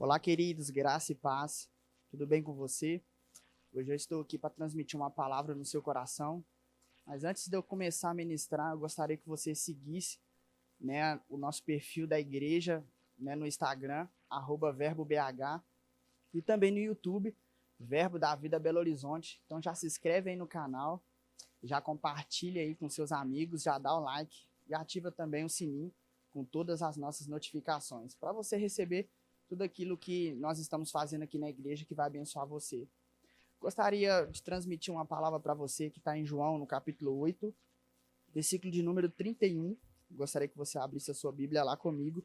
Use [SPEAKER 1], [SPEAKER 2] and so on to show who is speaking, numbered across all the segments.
[SPEAKER 1] Olá, queridos, graça e paz. Tudo bem com você? Hoje eu estou aqui para transmitir uma palavra no seu coração. Mas antes de eu começar a ministrar, eu gostaria que você seguisse, o nosso perfil da igreja, no Instagram, @verbobh, e também no YouTube, Verbo da Vida Belo Horizonte. Então já se inscreve aí no canal, já compartilha aí com seus amigos, já dá o like e ativa também o sininho com todas as nossas notificações, para você receber tudo aquilo que nós estamos fazendo aqui na igreja que vai abençoar você. Gostaria de transmitir uma palavra para você que está em João, no capítulo 8, versículo de número 31. Gostaria que você abrisse a sua Bíblia lá comigo.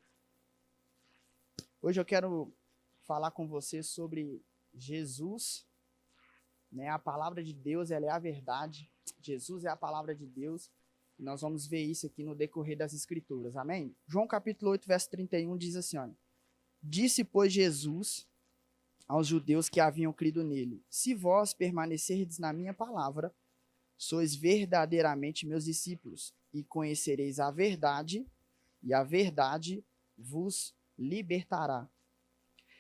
[SPEAKER 1] Hoje eu quero falar com você sobre Jesus, A palavra de Deus, ela é a verdade. Jesus é a palavra de Deus. E nós vamos ver isso aqui no decorrer das Escrituras. Amém? João capítulo 8, verso 31 diz assim, olha: Disse, pois, Jesus aos judeus que haviam crido nele: Se vós permanecerdes na minha palavra, sois verdadeiramente meus discípulos, e conhecereis a verdade, e a verdade vos libertará.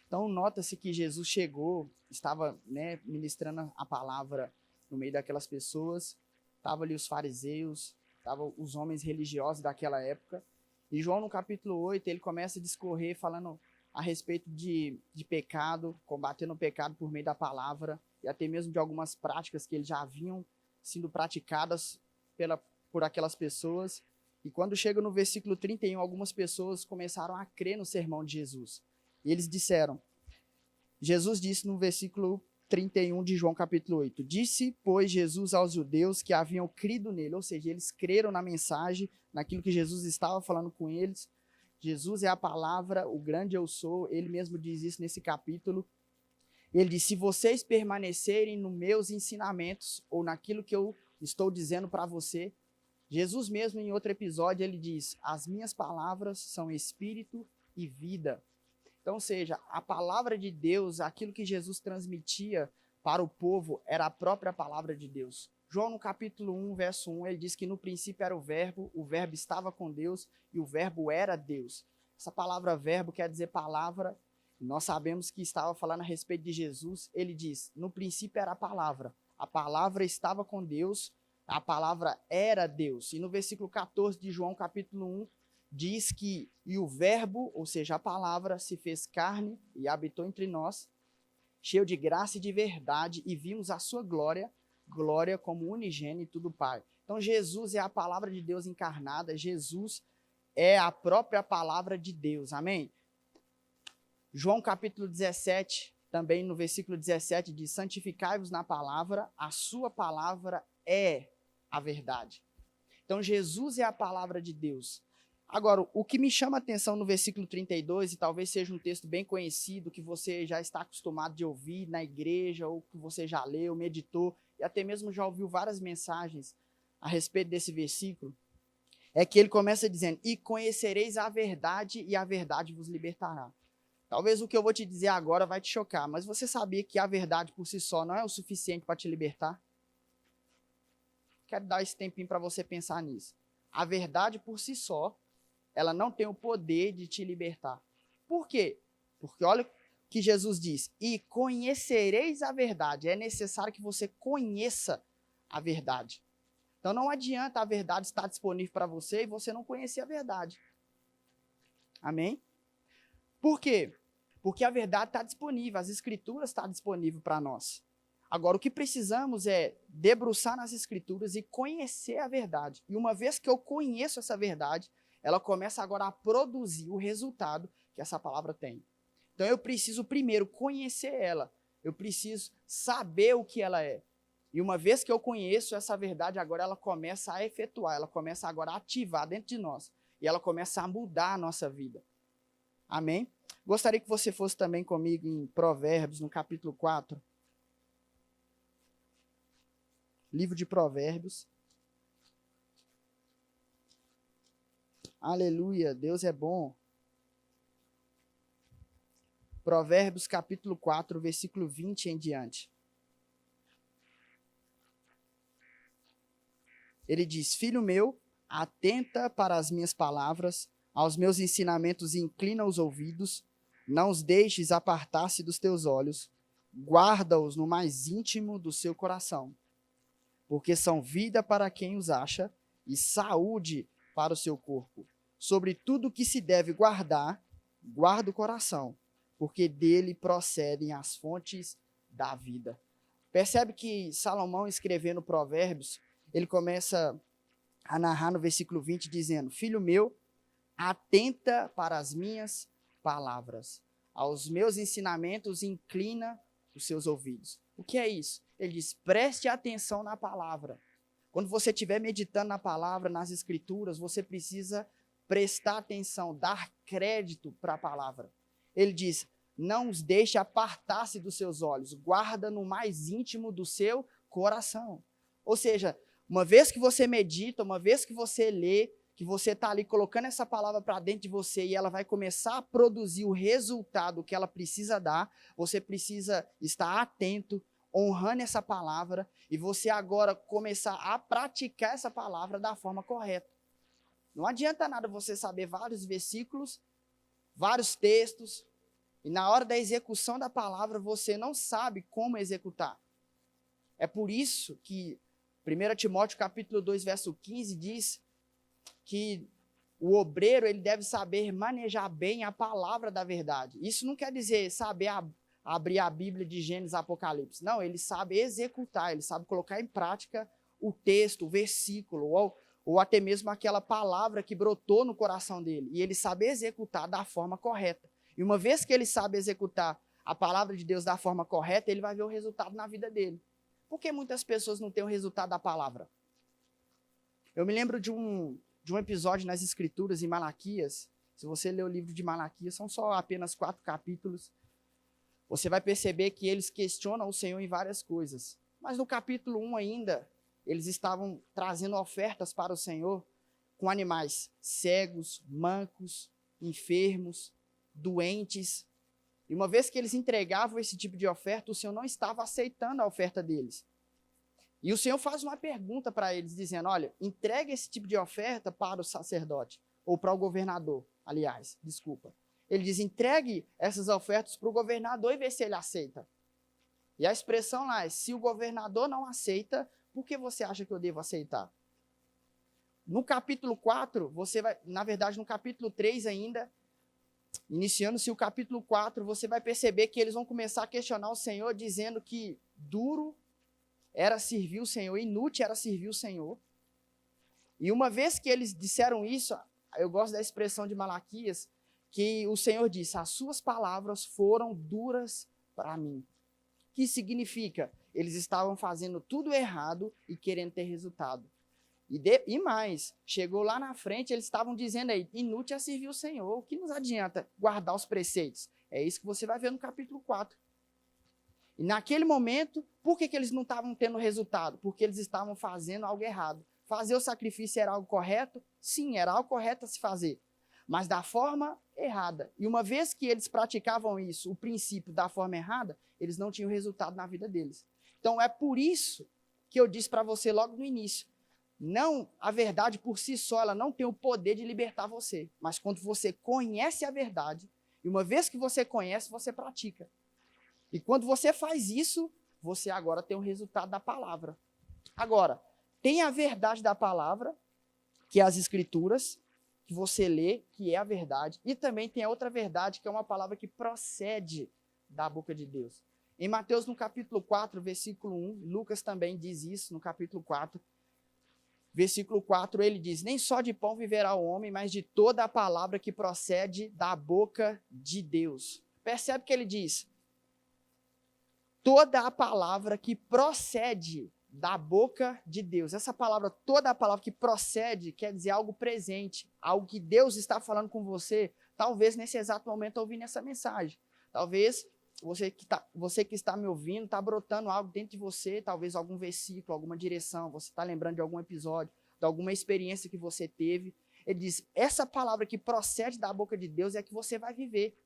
[SPEAKER 1] Então, nota-se que Jesus chegou, estava ministrando a palavra no meio daquelas pessoas, estavam ali os fariseus, estavam os homens religiosos daquela época, e João, no capítulo 8, ele começa a discorrer falando a respeito de pecado, combatendo o pecado por meio da palavra, e até mesmo de algumas práticas que eles já haviam sido praticadas por aquelas pessoas. E quando chega no versículo 31, algumas pessoas começaram a crer no sermão de Jesus. E eles disseram, Jesus disse no versículo 31 de João capítulo 8, Disse, pois, Jesus aos judeus que haviam crido nele, ou seja, eles creram na mensagem, naquilo que Jesus estava falando com eles. Jesus é a palavra, o grande eu sou, ele mesmo diz isso nesse capítulo. Ele diz, se vocês permanecerem nos meus ensinamentos, ou naquilo que eu estou dizendo para você, Jesus mesmo em outro episódio, ele diz, as minhas palavras são espírito e vida. Então, ou seja, a palavra de Deus, aquilo que Jesus transmitia para o povo, era a própria palavra de Deus. João, no capítulo 1, verso 1, ele diz que no princípio era o verbo estava com Deus e o verbo era Deus. Essa palavra verbo quer dizer palavra, e nós sabemos que estava falando a respeito de Jesus. Ele diz, no princípio era a palavra estava com Deus, a palavra era Deus. E no versículo 14 de João, capítulo 1, diz que, e o verbo, ou seja, a palavra, se fez carne e habitou entre nós, cheio de graça e de verdade, e vimos a sua glória como unigênito do Pai. Então, Jesus é a palavra de Deus encarnada, Jesus é a própria palavra de Deus, amém? João capítulo 17, também no versículo 17, diz, santificai-vos na palavra, a sua palavra é a verdade. Então, Jesus é a palavra de Deus. Agora, o que me chama a atenção no versículo 32, e talvez seja um texto bem conhecido, que você já está acostumado de ouvir na igreja, ou que você já leu, meditou, e até mesmo já ouviu várias mensagens a respeito desse versículo, é que ele começa dizendo, e conhecereis a verdade, e a verdade vos libertará. Talvez o que eu vou te dizer agora vai te chocar, mas você sabia que a verdade por si só não é o suficiente para te libertar? Quero dar esse tempinho para você pensar nisso. A verdade por si só, ela não tem o poder de te libertar. Por quê? Porque olha o que Jesus diz, e conhecereis a verdade. É necessário que você conheça a verdade. Então não adianta a verdade estar disponível para você e você não conhecer a verdade. Amém? Por quê? Porque a verdade está disponível, as escrituras estão disponíveis para nós. Agora, o que precisamos é debruçar nas escrituras e conhecer a verdade. E uma vez que eu conheço essa verdade, ela começa agora a produzir o resultado que essa palavra tem. Então eu preciso primeiro conhecer ela, eu preciso saber o que ela é. E uma vez que eu conheço essa verdade, agora ela começa a efetuar, ela começa agora a ativar dentro de nós. E ela começa a mudar a nossa vida. Amém? Gostaria que você fosse também comigo em Provérbios, no capítulo 4. Livro de Provérbios. Aleluia, Deus é bom. Provérbios capítulo 4, versículo 20 em diante. Ele diz, filho meu, atenta para as minhas palavras, aos meus ensinamentos inclina os ouvidos, Não os deixes apartar-se dos teus olhos, guarda-os no mais íntimo do seu coração, porque são vida para quem os acha e saúde para o seu corpo. Sobre tudo que se deve guardar, guarda o coração, porque dele procedem as fontes da vida. Percebe que Salomão, escrevendo Provérbios, ele começa a narrar no versículo 20, dizendo: Filho meu, atenta para as minhas palavras, aos meus ensinamentos inclina os seus ouvidos. O que é isso? Ele diz: preste atenção na palavra. Quando você estiver meditando na palavra, nas escrituras, você precisa prestar atenção, dar crédito para a palavra. Ele diz: não os deixe apartar-se dos seus olhos, guarda no mais íntimo do seu coração. Ou seja, uma vez que você medita, uma vez que você lê, que você está ali colocando essa palavra para dentro de você e ela vai começar a produzir o resultado que ela precisa dar, você precisa estar atento, honrando essa palavra, e você agora começar a praticar essa palavra da forma correta. Não adianta nada você saber vários versículos, vários textos, e na hora da execução da palavra você não sabe como executar. É por isso que 1 Timóteo capítulo 2, verso 15 diz que o obreiro ele deve saber manejar bem a palavra da verdade. Isso não quer dizer saber abrir a Bíblia de Gênesis a Apocalipse. Não, ele sabe executar, ele sabe colocar em prática o texto, o versículo, ou até mesmo aquela palavra que brotou no coração dele. E ele sabe executar da forma correta. E uma vez que ele sabe executar a palavra de Deus da forma correta, ele vai ver o resultado na vida dele. Por que muitas pessoas não têm o resultado da palavra? Eu me lembro de um episódio nas Escrituras, em Malaquias. Se você ler o livro de Malaquias, são só apenas 4 capítulos. Você vai perceber que eles questionam o Senhor em várias coisas. Mas no capítulo 1 ainda, eles estavam trazendo ofertas para o Senhor com animais cegos, mancos, enfermos, doentes. E uma vez que eles entregavam esse tipo de oferta, o Senhor não estava aceitando a oferta deles. E o Senhor faz uma pergunta para eles, dizendo: olha, entregue esse tipo de oferta para o sacerdote, ou para o governador, aliás, desculpa. Ele diz: entregue essas ofertas para o governador e vê se ele aceita. E a expressão lá é: se o governador não aceita, por que você acha que eu devo aceitar? No capítulo 4, você vai, na verdade, no capítulo 3 ainda, iniciando-se o capítulo 4, você vai perceber que eles vão começar a questionar o Senhor, dizendo que duro era servir o Senhor, inútil era servir o Senhor. E uma vez que eles disseram isso, eu gosto da expressão de Malaquias, que o Senhor disse: as suas palavras foram duras para mim. Que significa? Eles estavam fazendo tudo errado e querendo ter resultado. E mais, chegou lá na frente, eles estavam dizendo aí: inútil é servir o Senhor, o que nos adianta guardar os preceitos? É isso que você vai ver no capítulo 4. E naquele momento, por que eles não estavam tendo resultado? Porque eles estavam fazendo algo errado. Fazer o sacrifício era algo correto? Sim, era algo correto a se fazer, mas da forma errada. E uma vez que eles praticavam isso, o princípio da forma errada, eles não tinham resultado na vida deles. Então é por isso que eu disse para você logo no início: não, a verdade por si só, ela não tem o poder de libertar você. Mas quando você conhece a verdade, e uma vez que você conhece, você pratica. E quando você faz isso, você agora tem o resultado da palavra. Agora, tem a verdade da palavra, que é as Escrituras, que você lê, que é a verdade. E também tem a outra verdade, que é uma palavra que procede da boca de Deus. Em Mateus, no capítulo 4, versículo 1, Lucas também diz isso, no capítulo 4, versículo 4, ele diz: nem só de pão viverá o homem, mas de toda a palavra que procede da boca de Deus. Percebe que ele diz: toda a palavra que procede da boca de Deus. Essa palavra, toda a palavra que procede, quer dizer algo presente, algo que Deus está falando com você, talvez nesse exato momento ouvindo essa mensagem. Talvez você que está me ouvindo, está brotando algo dentro de você, talvez algum versículo, alguma direção, você está lembrando de algum episódio, de alguma experiência que você teve. Ele diz: essa palavra que procede da boca de Deus é a que você vai viver.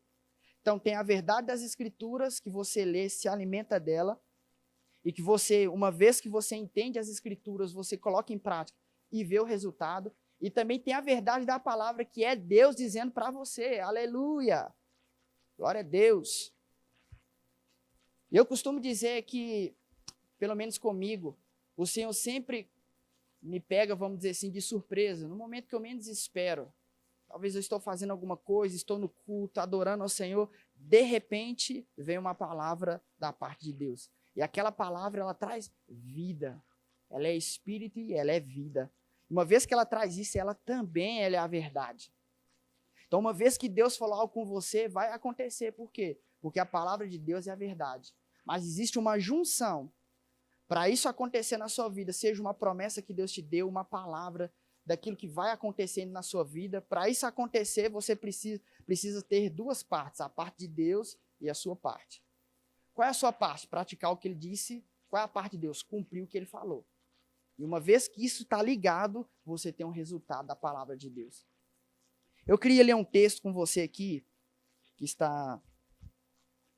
[SPEAKER 1] Então tem a verdade das Escrituras, que você lê, se alimenta dela, e que você, uma vez que você entende as Escrituras, você coloca em prática e vê o resultado. E também tem a verdade da palavra, que é Deus dizendo para você: aleluia! Glória a Deus. E eu costumo dizer que, pelo menos comigo, o Senhor sempre me pega, vamos dizer assim, de surpresa, no momento que eu menos espero. Talvez eu estou fazendo alguma coisa, estou no culto, adorando ao Senhor, de repente vem uma palavra da parte de Deus. E aquela palavra, ela traz vida. Ela é espírito e ela é vida. Uma vez que ela traz isso, ela também é a verdade. Então, uma vez que Deus falou algo com você, vai acontecer. Por quê? Porque a palavra de Deus é a verdade. Mas existe uma junção. Para isso acontecer na sua vida, seja uma promessa que Deus te deu, uma palavra daquilo que vai acontecendo na sua vida. Para isso acontecer, você precisa ter duas partes, a parte de Deus e a sua parte. Qual é a sua parte? Praticar o que ele disse. Qual é a parte de Deus? Cumprir o que ele falou. E uma vez que isso está ligado, você tem um resultado da palavra de Deus. Eu queria ler um texto com você aqui, que está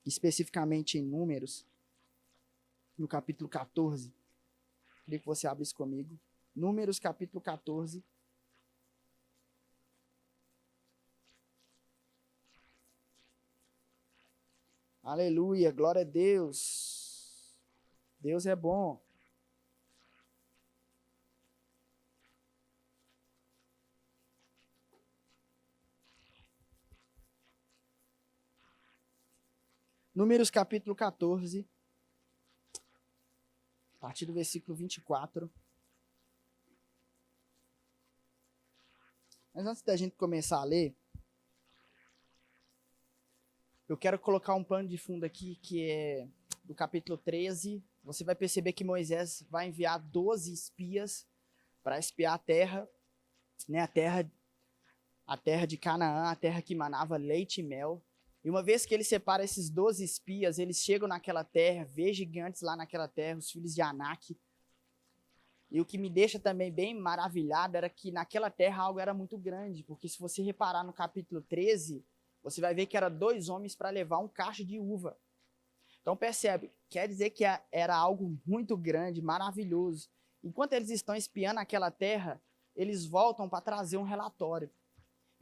[SPEAKER 1] especificamente em Números, no capítulo 14. Queria que você abrisse comigo. Números, capítulo 14. Aleluia, glória a Deus. Deus é bom. Números capítulo 14, a partir do versículo 24. Mas antes da gente começar a ler, eu quero colocar um pano de fundo aqui, que é do capítulo 13. Você vai perceber que Moisés vai enviar 12 espias para espiar a terra, né, a terra de Canaã, a terra que manava leite e mel. E uma vez que ele separa esses 12 espias, eles chegam naquela terra, vê gigantes lá naquela terra, os filhos de Anak. E o que me deixa também bem maravilhado era que naquela terra algo era muito grande, porque se você reparar no capítulo 13, você vai ver que era 2 homens para levar um cacho de uva. Então percebe, quer dizer que era algo muito grande, maravilhoso. Enquanto eles estão espiando aquela terra, eles voltam para trazer um relatório.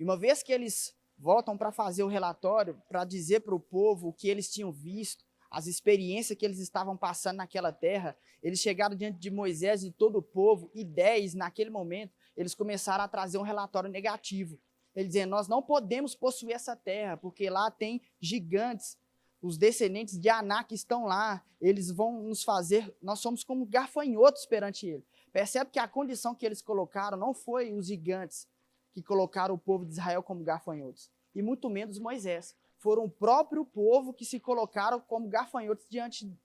[SPEAKER 1] E uma vez que eles voltam para fazer o relatório, para dizer para o povo o que eles tinham visto, as experiências que eles estavam passando naquela terra, eles chegaram diante de Moisés e todo o povo, e 10, naquele momento, eles começaram a trazer um relatório negativo. Eles dizendo, nós não podemos possuir essa terra, porque lá tem gigantes, os descendentes de Anak estão lá, eles vão nos fazer, nós somos como gafanhotos perante ele. Percebe que a condição que eles colocaram não foi os gigantes, que colocaram o povo de Israel como gafanhotos, e muito menos Moisés. Foram o próprio povo que se colocaram como gafanhotos diante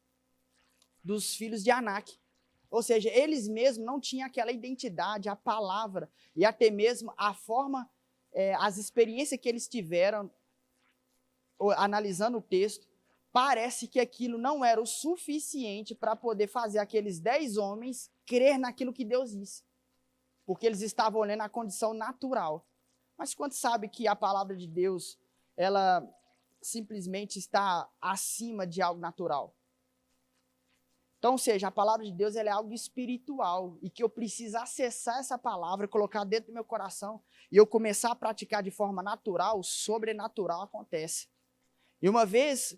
[SPEAKER 1] dos filhos de Anak. Ou seja, eles mesmos não tinham aquela identidade, a palavra, e até mesmo a forma, as experiências que eles tiveram, analisando o texto, parece que aquilo não era o suficiente para poder fazer aqueles 10 homens crer naquilo que Deus disse. Porque eles estavam olhando a condição natural. Mas quando sabe que a palavra de Deus, ela simplesmente está acima de algo natural. Então, ou seja, a palavra de Deus ela é algo espiritual e que eu preciso acessar essa palavra, colocar dentro do meu coração e eu começar a praticar de forma natural, o sobrenatural acontece. E uma vez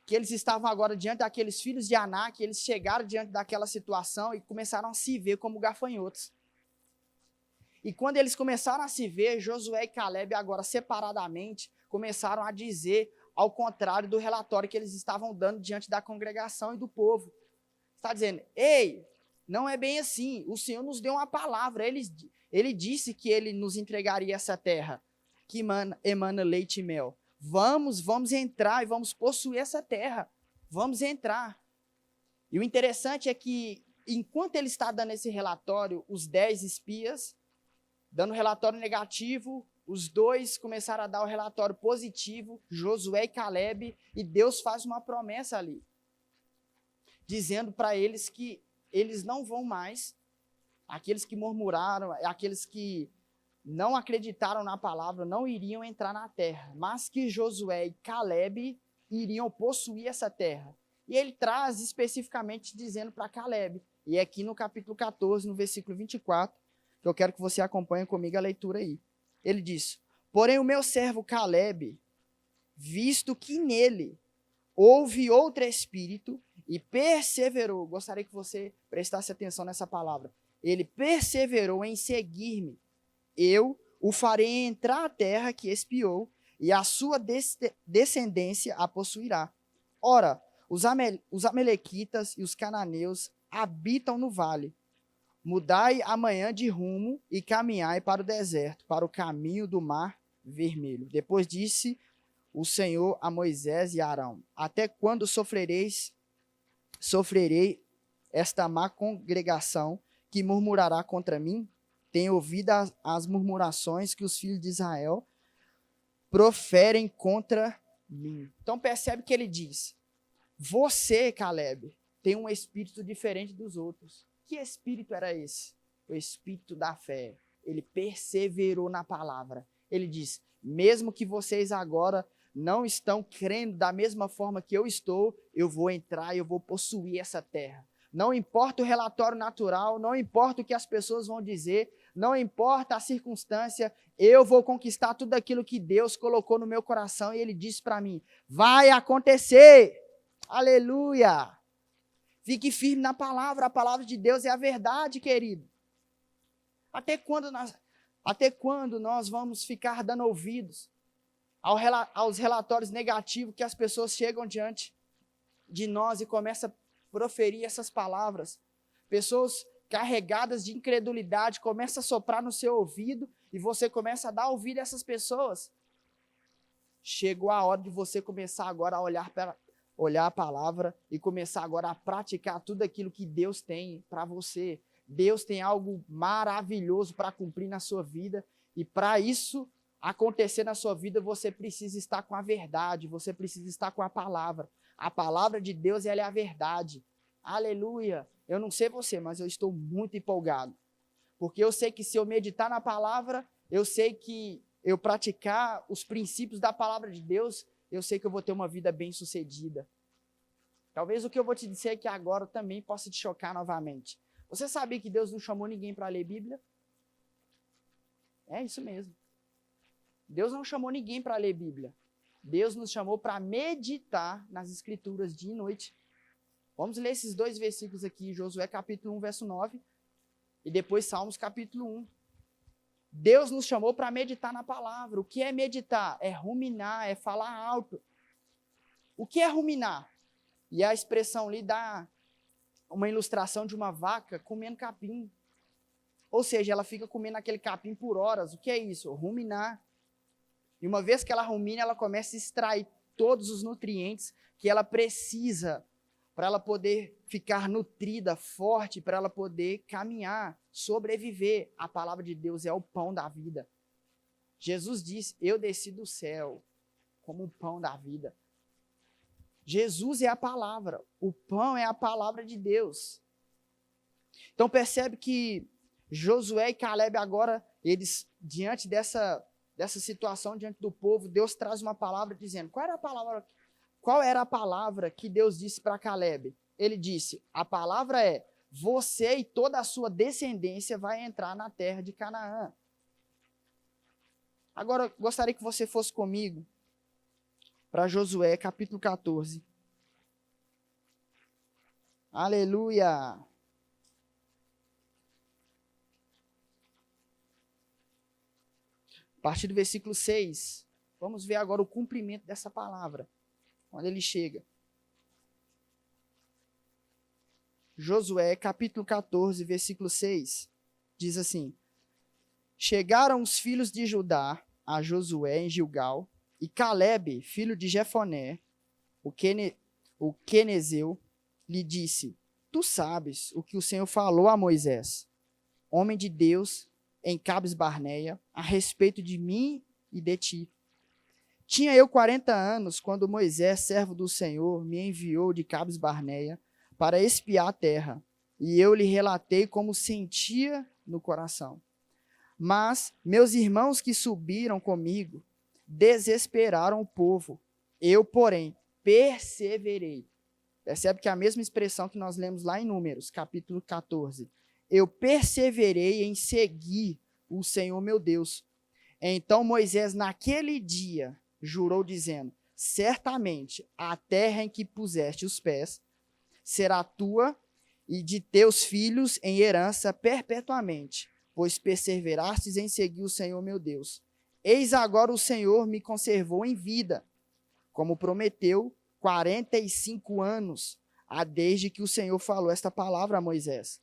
[SPEAKER 1] que eles estavam agora diante daqueles filhos de Anak, eles chegaram diante daquela situação e começaram a se ver como gafanhotos. E quando eles começaram a se ver, Josué e Caleb, agora separadamente, começaram a dizer ao contrário do relatório que eles estavam dando diante da congregação e do povo. Está dizendo, ei, não é bem assim, o Senhor nos deu uma palavra, ele disse que ele nos entregaria essa terra, que emana leite e mel. Vamos entrar e vamos possuir essa terra, vamos entrar. E o interessante é que, enquanto ele está dando esse relatório, os 10 espias, dando relatório negativo, os 2 começaram a dar o relatório positivo, Josué e Caleb, e Deus faz uma promessa ali, dizendo para eles que eles não vão mais, aqueles que murmuraram, aqueles que não acreditaram na palavra, não iriam entrar na terra, mas que Josué e Caleb iriam possuir essa terra. E ele traz especificamente dizendo para Caleb, e é aqui no capítulo 14, no versículo 24, que eu quero que você acompanhe comigo a leitura aí. Ele diz, porém o meu servo Caleb visto que nele houve outro espírito e perseverou. Gostaria que você prestasse atenção nessa palavra. Ele perseverou em seguir-me. Eu o farei entrar à terra que espiou, e a sua descendência a possuirá. Ora, os amalequitas e os cananeus habitam no vale. Mudai amanhã de rumo e caminhai para o deserto, para o caminho do mar vermelho. Depois disse o Senhor a Moisés e a Arão: até quando sofrerei esta má congregação que murmurará contra mim? Tenho ouvido as murmurações que os filhos de Israel proferem contra mim. Então percebe que ele diz: você, Caleb, tem um espírito diferente dos outros. Que espírito era esse? O espírito da fé. Ele perseverou na palavra. Ele diz: mesmo que vocês agora não estão crendo da mesma forma que eu estou, eu vou entrar e eu vou possuir essa terra. Não importa o relatório natural, não importa o que as pessoas vão dizer, não importa a circunstância, eu vou conquistar tudo aquilo que Deus colocou no meu coração e Ele disse para mim: vai acontecer. Aleluia! Fique firme na palavra, a palavra de Deus é a verdade, querido. Até quando nós vamos ficar dando ouvidos aos relatórios negativos que as pessoas chegam diante de nós e começam a proferir essas palavras? Pessoas carregadas de incredulidade começam a soprar no seu ouvido e você começa a dar ouvido a essas pessoas. Chegou a hora de você começar agora a olhar a palavra e começar agora a praticar tudo aquilo que Deus tem para você. Deus tem algo maravilhoso para cumprir na sua vida e para isso acontecer na sua vida, você precisa estar com a verdade, você precisa estar com a palavra. A palavra de Deus, ela é a verdade. Aleluia! Eu não sei você, mas eu estou muito empolgado. Porque eu sei que se eu meditar na palavra, eu sei que eu praticar os princípios da palavra de Deus, eu sei que eu vou ter uma vida bem-sucedida. Talvez o que eu vou te dizer aqui agora também possa te chocar novamente. Você sabia que Deus não chamou ninguém para ler Bíblia? É isso mesmo. Deus não chamou ninguém para ler Bíblia. Deus nos chamou para meditar nas Escrituras dia e noite. Vamos ler esses dois versículos aqui, Josué capítulo 1, verso 9, e depois Salmos capítulo 1. Deus nos chamou para meditar na palavra. O que é meditar? É ruminar, é falar alto. O que é ruminar? E a expressão ali dá uma ilustração de uma vaca comendo capim. Ou seja, ela fica comendo aquele capim por horas. O que é isso? Ruminar. E uma vez que ela rumina, ela começa a extrair todos os nutrientes que ela precisa para ela poder ficar nutrida, forte, para ela poder caminhar, sobreviver. A palavra de Deus é o pão da vida. Jesus disse: eu desci do céu como o pão da vida. Jesus é a palavra, o pão é a palavra de Deus. Então percebe que Josué e Caleb agora, eles, diante dessa situação, diante do povo, Deus traz uma palavra dizendo: qual era a palavra que Deus disse para Caleb? Ele disse: a palavra é: você e toda a sua descendência vai entrar na terra de Canaã. Agora, gostaria que você fosse comigo para Josué, capítulo 14. Aleluia! A partir do versículo 6, vamos ver agora o cumprimento dessa palavra, quando ele chega. Josué, capítulo 14, versículo 6, diz assim: chegaram os filhos de Judá a Josué em Gilgal, e Caleb, filho de Jefoné, o quenezeu, lhe disse: tu sabes o que o Senhor falou a Moisés, homem de Deus, em Cades Barneia, a respeito de mim e de ti. Tinha eu 40 anos quando Moisés, servo do Senhor, me enviou de Cades Barneia para espiar a terra, e eu lhe relatei como sentia no coração. Mas meus irmãos que subiram comigo desesperaram o povo. Eu, porém, perseverei. Percebe que é a mesma expressão que nós lemos lá em Números, capítulo 14. Eu perseverei em seguir o Senhor meu Deus. Então Moisés, naquele dia, jurou dizendo: certamente a terra em que puseste os pés será tua e de teus filhos em herança perpetuamente, pois perseverastes em seguir o Senhor meu Deus. Eis agora o Senhor me conservou em vida, como prometeu, 45 anos, desde que o Senhor falou esta palavra a Moisés.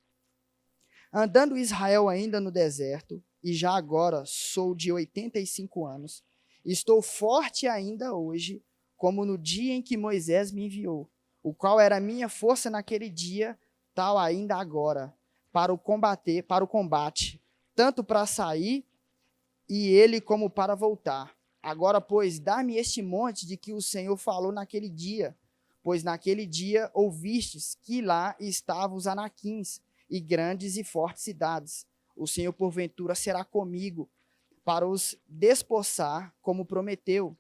[SPEAKER 1] Andando Israel ainda no deserto, e já agora sou de 85 anos, estou forte ainda hoje, como no dia em que Moisés me enviou, o qual era a minha força naquele dia, tal ainda agora, para o combate, tanto para sair e ele como para voltar. Agora, pois, dá-me este monte de que o Senhor falou naquele dia, pois naquele dia ouvistes que lá estavam os anaquins, e grandes e fortes cidades. O Senhor, porventura, será comigo, para os despossar, como prometeu.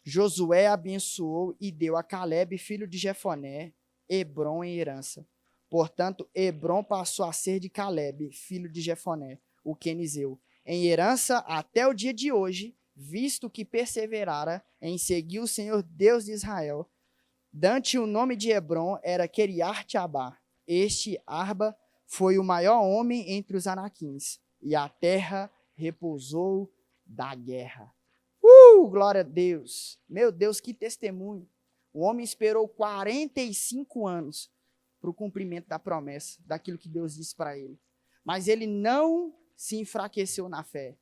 [SPEAKER 1] Josué abençoou e deu a Calebe, filho de Jefoné, Hebrom em herança. Portanto, Hebrom passou a ser de Calebe, filho de Jefoné, o quenizeu, em herança até o dia de hoje, visto que perseverara em seguir o Senhor Deus de Israel. Dante o nome de Hebrom era Queriate-Abá. Este Arba foi o maior homem entre os anaquins, e a terra repousou da guerra. Glória a Deus! Meu Deus, que testemunho! O homem esperou 45 anos para o cumprimento da promessa, daquilo que Deus disse para ele. Mas ele não se enfraqueceu na fé.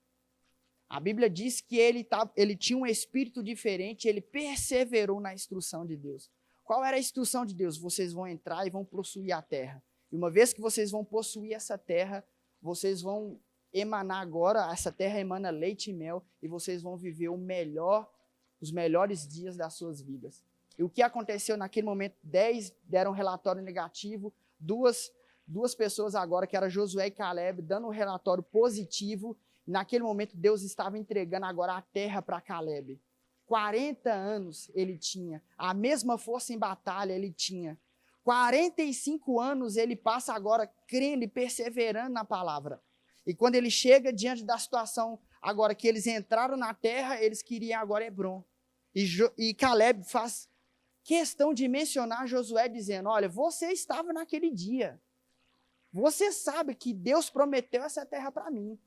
[SPEAKER 1] A Bíblia diz que ele tinha um espírito diferente, ele perseverou na instrução de Deus. Qual era a instrução de Deus? Vocês vão entrar e vão possuir a terra. E uma vez que vocês vão possuir essa terra, vocês vão emanar agora, essa terra emana leite e mel, e vocês vão viver os melhores dias das suas vidas. E o que aconteceu naquele momento? 10 deram um relatório negativo, duas pessoas agora, que era Josué e Calebe, dando um relatório positivo. Naquele momento, Deus estava entregando agora a terra para Calebe. 40 anos ele tinha, a mesma força em batalha ele tinha. 45 anos ele passa agora crendo e perseverando na palavra. E quando ele chega diante da situação, agora que eles entraram na terra, eles queriam agora Hebrom. E Calebe faz questão de mencionar Josué dizendo, olha, você estava naquele dia. Você sabe que Deus prometeu essa terra para mim.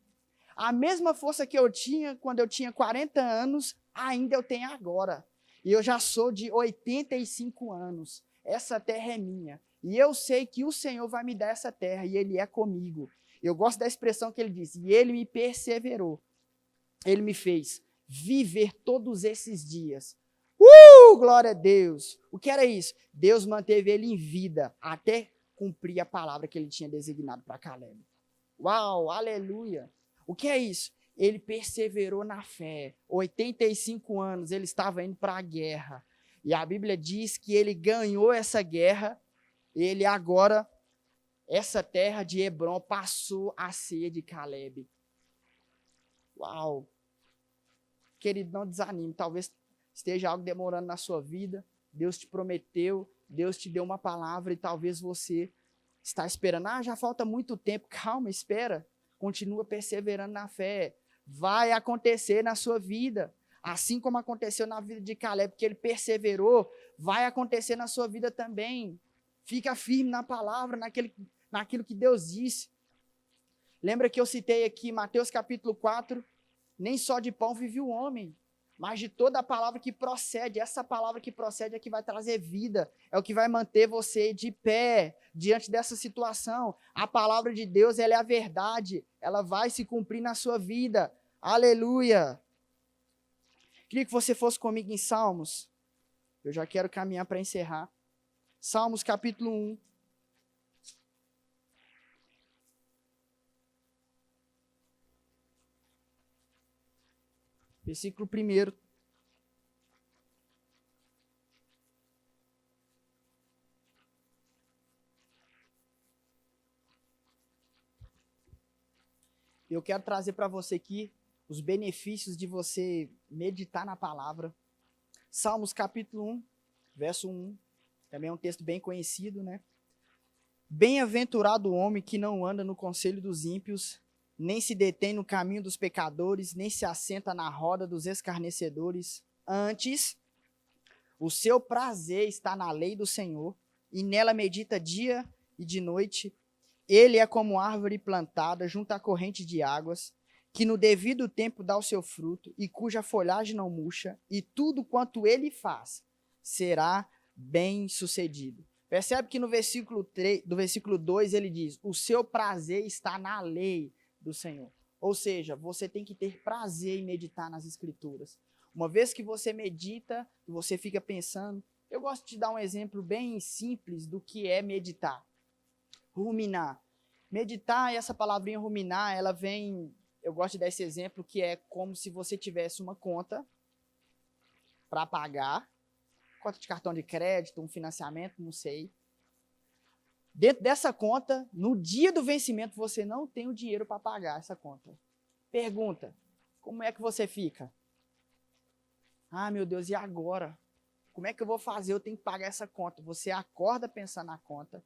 [SPEAKER 1] A mesma força que eu tinha quando eu tinha 40 anos, ainda eu tenho agora. E eu já sou de 85 anos. Essa terra é minha. E eu sei que o Senhor vai me dar essa terra, e Ele é comigo. Eu gosto da expressão que ele diz, e Ele me perseverou. Ele me fez viver todos esses dias. Glória a Deus! O que era isso? Deus manteve ele em vida, até cumprir a palavra que ele tinha designado para Calebe. Uau, aleluia! O que é isso? Ele perseverou na fé. 85 anos, ele estava indo para a guerra. E a Bíblia diz que ele ganhou essa guerra. Ele agora, essa terra de Hebrom passou a ser de Calebe. Uau! Querido, não desanime. Talvez esteja algo demorando na sua vida. Deus te prometeu, Deus te deu uma palavra e talvez você está esperando. Já falta muito tempo. Calma, espera. Continua perseverando na fé. Vai acontecer na sua vida. Assim como aconteceu na vida de Calebe, que ele perseverou, vai acontecer na sua vida também. Fica firme na palavra, naquilo que Deus disse. Lembra que eu citei aqui Mateus capítulo 4? Nem só de pão vive o homem, mas de toda a palavra que procede. Essa palavra que procede é que vai trazer vida, é o que vai manter você de pé diante dessa situação. A palavra de Deus, ela é a verdade, ela vai se cumprir na sua vida. Aleluia! Queria que você fosse comigo em Salmos. Eu já quero caminhar para encerrar. Salmos capítulo 1. Versículo 1. Eu quero trazer para você aqui os benefícios de você meditar na palavra. Salmos capítulo 1, verso 1. Também é um texto bem conhecido, né? Bem-aventurado o homem que não anda no conselho dos ímpios, nem se detém no caminho dos pecadores, nem se assenta na roda dos escarnecedores. Antes, O seu prazer está na lei do Senhor, e nela medita dia e de noite. Ele é como árvore plantada junto à corrente de águas, que no devido tempo dá o seu fruto, e cuja folhagem não murcha, e tudo quanto ele faz será bem sucedido. Percebe que no versículo 3, do versículo 2 ele diz: o seu prazer está na lei do Senhor. Ou seja, você tem que ter prazer em meditar nas Escrituras. Uma vez que você medita, que você fica pensando, eu gosto de dar um exemplo bem simples do que é meditar. Ruminar. Meditar, essa palavrinha ruminar, ela vem, eu gosto de dar esse exemplo, que é como se você tivesse uma conta para pagar, conta de cartão de crédito, um financiamento, não sei. Dentro dessa conta, no dia do vencimento, você não tem o dinheiro para pagar essa conta. Pergunta, como é que você fica? Ah, meu Deus, e agora? Como é que eu vou fazer? Eu tenho que pagar essa conta. Você acorda pensando na conta.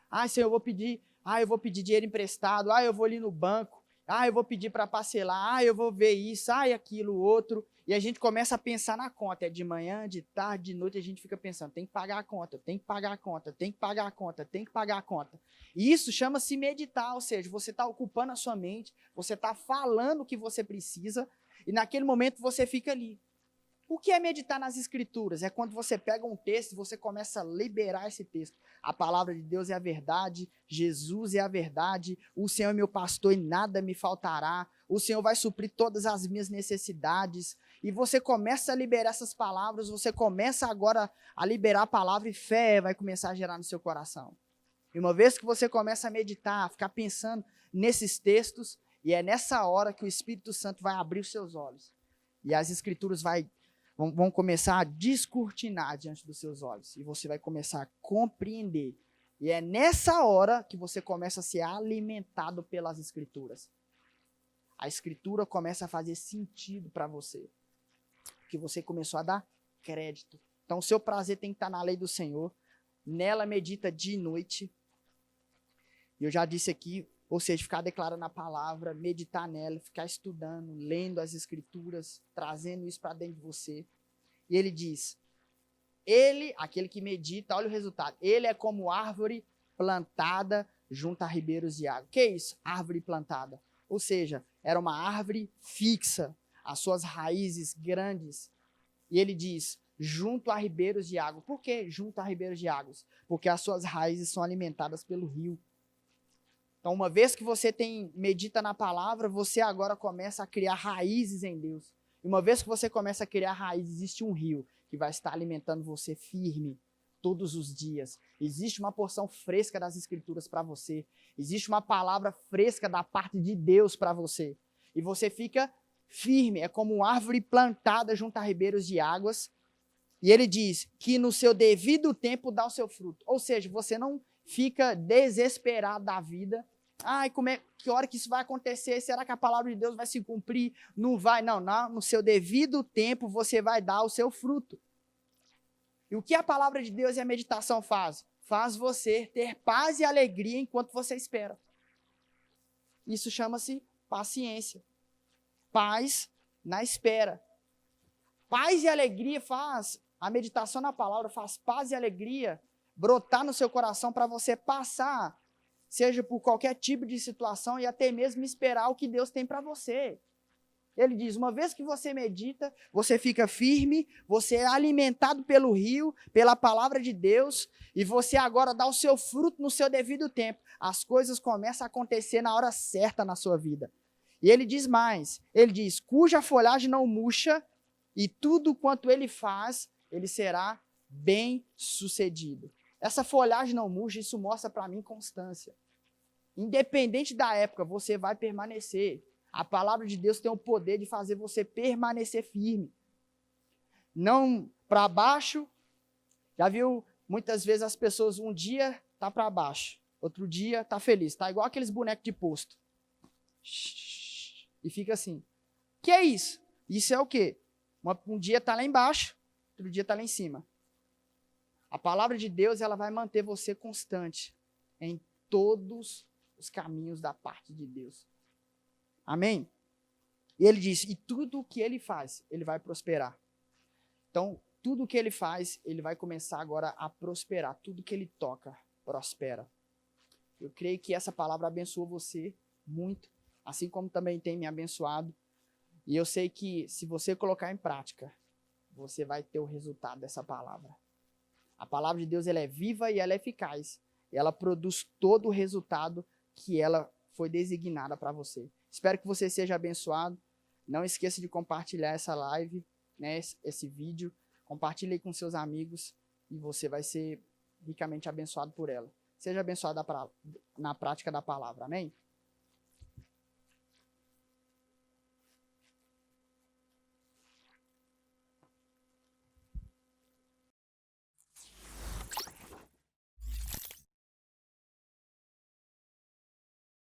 [SPEAKER 1] Ah, Senhor, eu vou pedir dinheiro emprestado. Ah, eu vou ali no banco. Ah, eu vou pedir para parcelar. Ah, eu vou ver isso. Ah, e aquilo, outro. E a gente começa a pensar na conta. É de manhã, de tarde, de noite, a gente fica pensando, tem que pagar a conta, tem que pagar a conta, tem que pagar a conta, tem que pagar a conta. E isso chama-se meditar, ou seja, você está ocupando a sua mente, você está falando o que você precisa, e naquele momento você fica ali. O que é meditar nas Escrituras? É quando você pega um texto e você começa a liberar esse texto. A palavra de Deus é a verdade, Jesus é a verdade, o Senhor é meu pastor e nada me faltará, o Senhor vai suprir todas as minhas necessidades. E você começa a liberar essas palavras, você começa agora a liberar a palavra e fé vai começar a gerar no seu coração. E uma vez que você começa a meditar, a ficar pensando nesses textos, e é nessa hora que o Espírito Santo vai abrir os seus olhos. E as Escrituras vão começar a descortinar diante dos seus olhos. E você vai começar a compreender. E é nessa hora que você começa a ser alimentado pelas Escrituras. A Escritura começa a fazer sentido para você. Porque você começou a dar crédito. Então, o seu prazer tem que estar na lei do Senhor. Nela medita dia e noite. E eu já disse aqui, ou seja, ficar declarando a palavra, meditar nela, ficar estudando, lendo as Escrituras, trazendo isso para dentro de você. E ele diz, aquele que medita, olha o resultado, ele é como árvore plantada junto a ribeiros de água. O que é isso? Árvore plantada. Ou seja, era uma árvore fixa, as suas raízes grandes. E ele diz, junto a ribeiros de água. Por que junto a ribeiros de águas? Porque as suas raízes são alimentadas pelo rio. Então, uma vez que você medita na palavra, você agora começa a criar raízes em Deus. E uma vez que você começa a criar raízes, existe um rio que vai estar alimentando você firme todos os dias. Existe uma porção fresca das Escrituras para você. Existe uma palavra fresca da parte de Deus para você. E você fica firme, é como uma árvore plantada junto a ribeiros de águas. E ele diz que no seu devido tempo dá o seu fruto. Ou seja, você não fica desesperado da vida. Ai, que hora que isso vai acontecer? Será que a palavra de Deus vai se cumprir? Não vai, não. No seu devido tempo você vai dar o seu fruto. E o que a palavra de Deus e a meditação faz? Faz você ter paz e alegria enquanto você espera. Isso chama-se paciência. Paz na espera. Paz e alegria a meditação na palavra faz paz e alegria brotar no seu coração para você passar, seja por qualquer tipo de situação e até mesmo esperar o que Deus tem para você. Ele diz, uma vez que você medita, você fica firme, você é alimentado pelo rio, pela palavra de Deus, e você agora dá o seu fruto no seu devido tempo. As coisas começam a acontecer na hora certa na sua vida. E ele diz mais, ele diz, cuja folhagem não murcha, e tudo quanto ele faz, ele será bem sucedido. Essa folhagem não murcha, isso mostra para mim constância. Independente da época, você vai permanecer. A palavra de Deus tem o poder de fazer você permanecer firme. Não para baixo. Já viu muitas vezes as pessoas um dia tá para baixo, outro dia tá feliz, tá igual aqueles bonecos de posto. E fica assim. Que é isso? Isso é o quê? Um dia tá lá embaixo, outro dia tá lá em cima. A palavra de Deus, ela vai manter você constante em todos os caminhos da parte de Deus. Amém? E ele diz, e tudo o que ele faz, ele vai prosperar. Então, tudo que ele faz, ele vai começar agora a prosperar. Tudo que ele toca, prospera. Eu creio que essa palavra abençoou você muito, assim como também tem me abençoado. E eu sei que se você colocar em prática, você vai ter o resultado dessa palavra. A palavra de Deus ela é viva e ela é eficaz. E ela produz todo o resultado que ela foi designada para você. Espero que você seja abençoado. Não esqueça de compartilhar essa live, né, esse vídeo. Compartilhe com seus amigos e você vai ser ricamente abençoado por ela. Seja abençoado na prática da palavra. Amém?